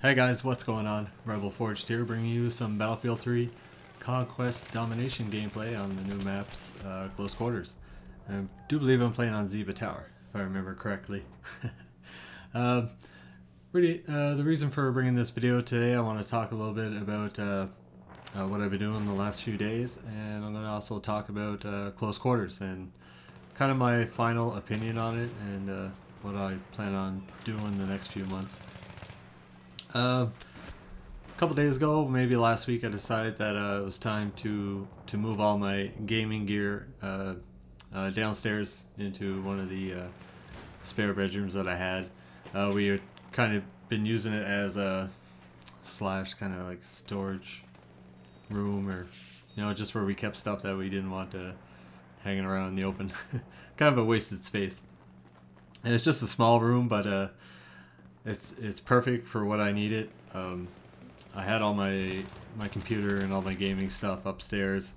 Hey guys, what's going on? Rebel Forged here, bringing you some Battlefield 3 Conquest Domination gameplay on the new maps, Close Quarters. I do believe I'm playing on Ziba Tower, if I remember correctly. The reason for bringing this video today, I want to talk a little bit about what I've been doing the last few days, and I'm going to also talk about Close Quarters and kind of my final opinion on it and what I plan on doing the next few months. A couple days ago, maybe last week, I decided that it was time to move all my gaming gear downstairs into one of the spare bedrooms that I had. We had kind of been using it as a kind of like storage room, or just where we kept stuff that we didn't want to hanging around in the open. Kind of a wasted space. And it's just a small room, but it's perfect for what I needed. I had all my computer and all my gaming stuff upstairs,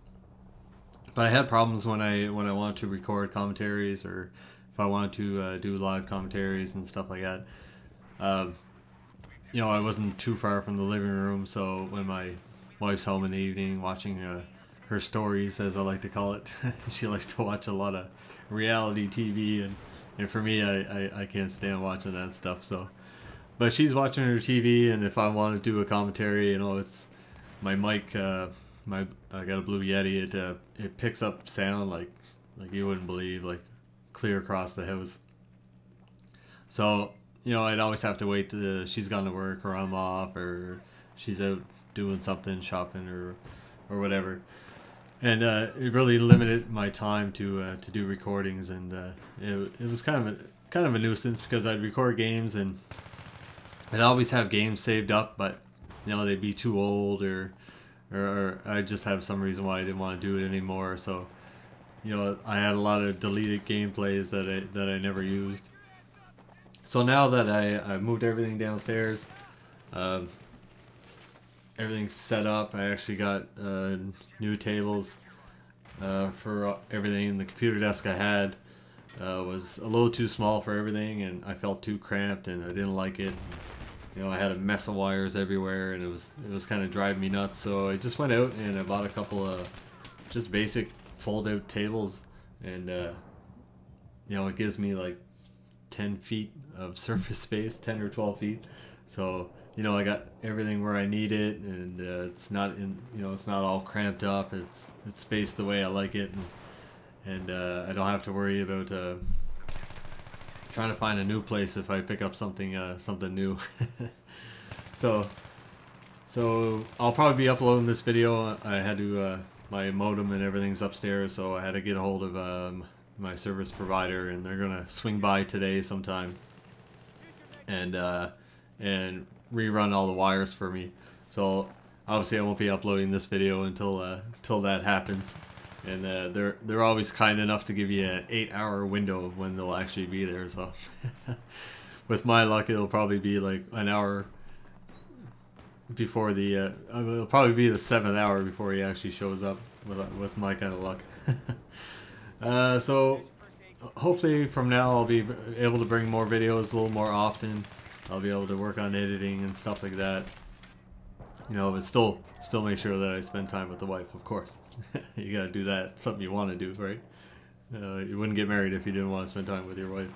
but I had problems when I wanted to record commentaries, or if I wanted to do live commentaries and stuff like that. I wasn't too far from the living room, so when my wife's home in the evening watching her stories, as I like to call it, she likes to watch a lot of reality TV, and for me, I can't stand watching that stuff. So. But she's watching her TV, and if I want to do a commentary, it's my mic. I got a Blue Yeti. It picks up sound like you wouldn't believe, like clear across the house. So I'd always have to wait till she's gone to work, or I'm off, or she's out doing something, shopping, or whatever. And it really limited my time to do recordings, and it was kind of a nuisance, because I'd record games and I'd always have games saved up, but they'd be too old, or I just have some reason why I didn't want to do it anymore. So I had a lot of deleted gameplays that I never used. So now that I moved everything downstairs, everything's set up. I actually got new tables for everything. The computer desk I had was a little too small for everything, and I felt too cramped, and I didn't like it. I had a mess of wires everywhere, and it was kind of driving me nuts. So I just went out and I bought a couple of just basic fold-out tables, and it gives me like 10 feet of surface space, 10 or 12 feet. So I got everything where I need it, and it's not it's not all cramped up. It's spaced the way I like it, and I don't have to worry about trying to find a new place if I pick up something new. so I'll probably be uploading this video. I had to my modem and everything's upstairs, so I had to get a hold of my service provider, and they're gonna swing by today sometime and rerun all the wires for me. So obviously I won't be uploading this video until that happens. And they're always kind enough to give you an 8-hour window of when they'll actually be there. So with my luck, it'll probably be like an hour before it'll probably be the 7th hour before he actually shows up, with my kind of luck. So hopefully from now I'll be able to bring more videos a little more often. I'll be able to work on editing and stuff like that. But still make sure that I spend time with the wife, of course. You gotta do that. It's something you want to do, right? You wouldn't get married if you didn't want to spend time with your wife.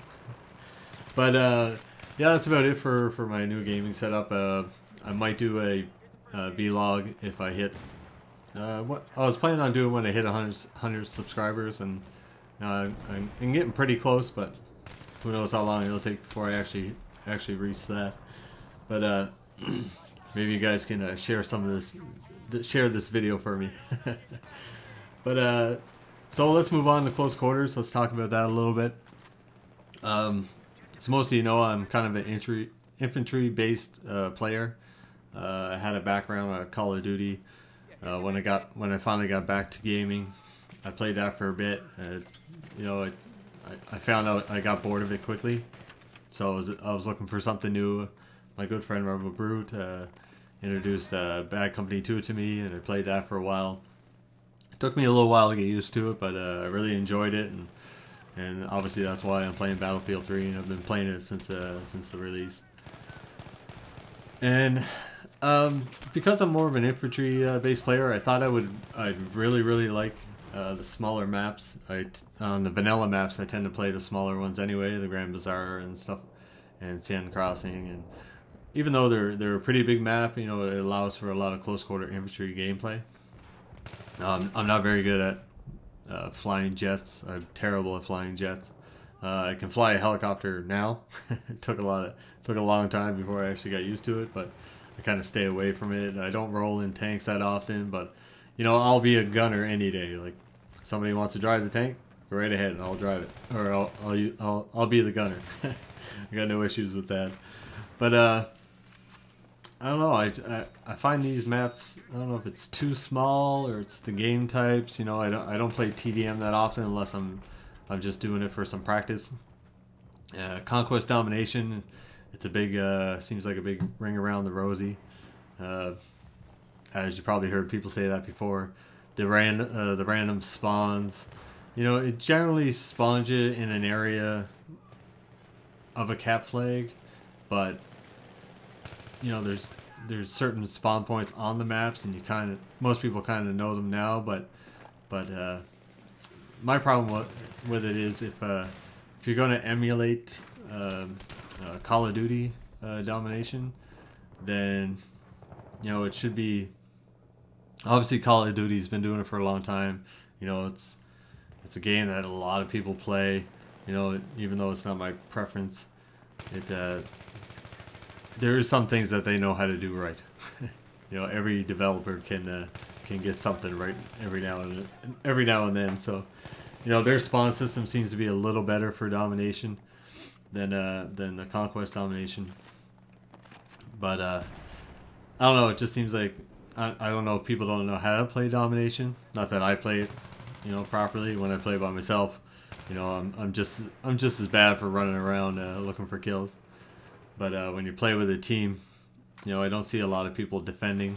But yeah, that's about it for my new gaming setup. I might do a vlog if I hit what I was planning on doing when I hit 100 subscribers, and I'm getting pretty close, but who knows how long it'll take before I actually reach that. But maybe you guys can share some of this video for me. But so let's move on to Close Quarters. Let's talk about that a little bit. So most of you know I'm kind of an infantry based player. I had a background on Call of Duty. When I finally got back to gaming, I played that for a bit. I found out I got bored of it quickly, so I was looking for something new. My good friend Rebel Brute introduced Bad Company 2 to me, and I played that for a while. It took me a little while to get used to it, but I really enjoyed it, and obviously that's why I'm playing Battlefield 3, and I've been playing it since the release. And because I'm more of an infantry based player, I thought I'd really like the smaller maps. On the vanilla maps, I tend to play the smaller ones anyway, the Grand Bazaar and stuff, and Sand Crossing. And even though they're a pretty big map, you know, it allows for a lot of close quarter infantry gameplay. I'm not very good at flying jets. I'm terrible at flying jets. I can fly a helicopter now. It took a long time before I actually got used to it, but I kind of stay away from it. I don't roll in tanks that often, but you know, I'll be a gunner any day. Like, somebody wants to drive the tank, go right ahead and I'll drive it, or I'll be the gunner. I got no issues with that. But I don't know. I find these maps, I don't know if it's too small or it's the game types. You know, I don't play TDM that often unless I'm just doing it for some practice. Conquest Domination, it's a big seems like a big ring around the rosy. As you probably heard people say that before. The random spawns, you know, it generally spawns you in an area of a cap flag, but you know, there's certain spawn points on the maps, and most people kind of know them now, but my problem with it is if you're going to emulate Call of Duty domination, then you know, it should be, obviously Call of Duty's been doing it for a long time. You know, it's a game that a lot of people play. You know, even though it's not my preference, there are some things that they know how to do right. You know, every developer can get something right every now and then. So, you know, their spawn system seems to be a little better for domination than the Conquest Domination. But I don't know. It just seems like I don't know if people don't know how to play domination. Not that I play it, you know, properly. When I play by myself, you know, I'm just as bad for running around looking for kills. But when you play with a team, you know, I don't see a lot of people defending.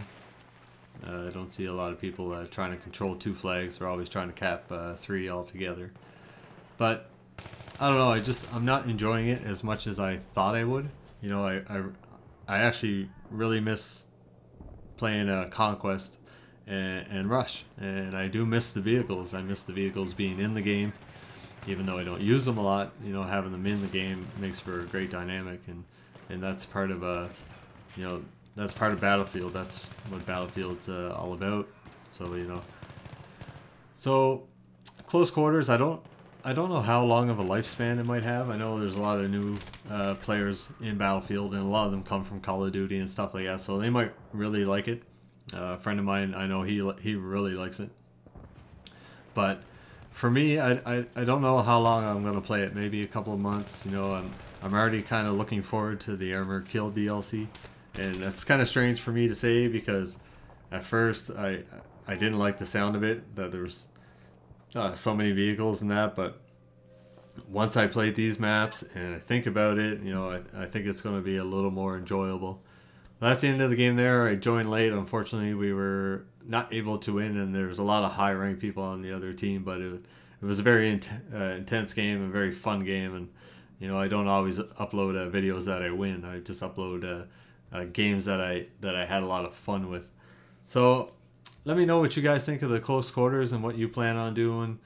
I don't see a lot of people trying to control 2 flags. They're always trying to cap 3 altogether. But I don't know. I'm not enjoying it as much as I thought I would. You know, I actually really miss playing Conquest and Rush, and I do miss the vehicles. I miss the vehicles being in the game, even though I don't use them a lot. You know, having them in the game makes for a great dynamic, and that's part of you know, that's part of Battlefield. That's what Battlefield's all about. So, you know, so close quarters, I don't know how long of a lifespan it might have. I know there's a lot of new players in Battlefield, and a lot of them come from Call of Duty and stuff like that, so they might really like it. A friend of mine, I know he really likes it. But for me, I don't know how long I'm going to play it. Maybe a couple of months. You know, I'm already kind of looking forward to the Armored Kill DLC, and that's kind of strange for me to say, because at first I didn't like the sound of it, that there was so many vehicles and that. But once I played these maps and I think about it, you know, I think it's going to be a little more enjoyable. That's the end of the game there. I joined late. Unfortunately, we were not able to win, and there was a lot of high-ranked people on the other team, but it was a very intense game, a very fun game. And you know, I don't always upload videos that I win. I just upload games that I had a lot of fun with. So let me know what you guys think of the close quarters and what you plan on doing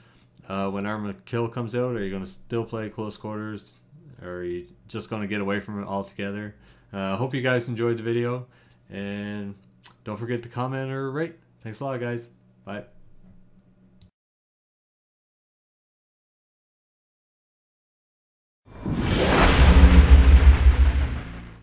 when Armored Kill comes out. Are you going to still play close quarters, or are you just going to get away from it altogether? I hope you guys enjoyed the video, and don't forget to comment or rate. Thanks a lot, guys. Bye.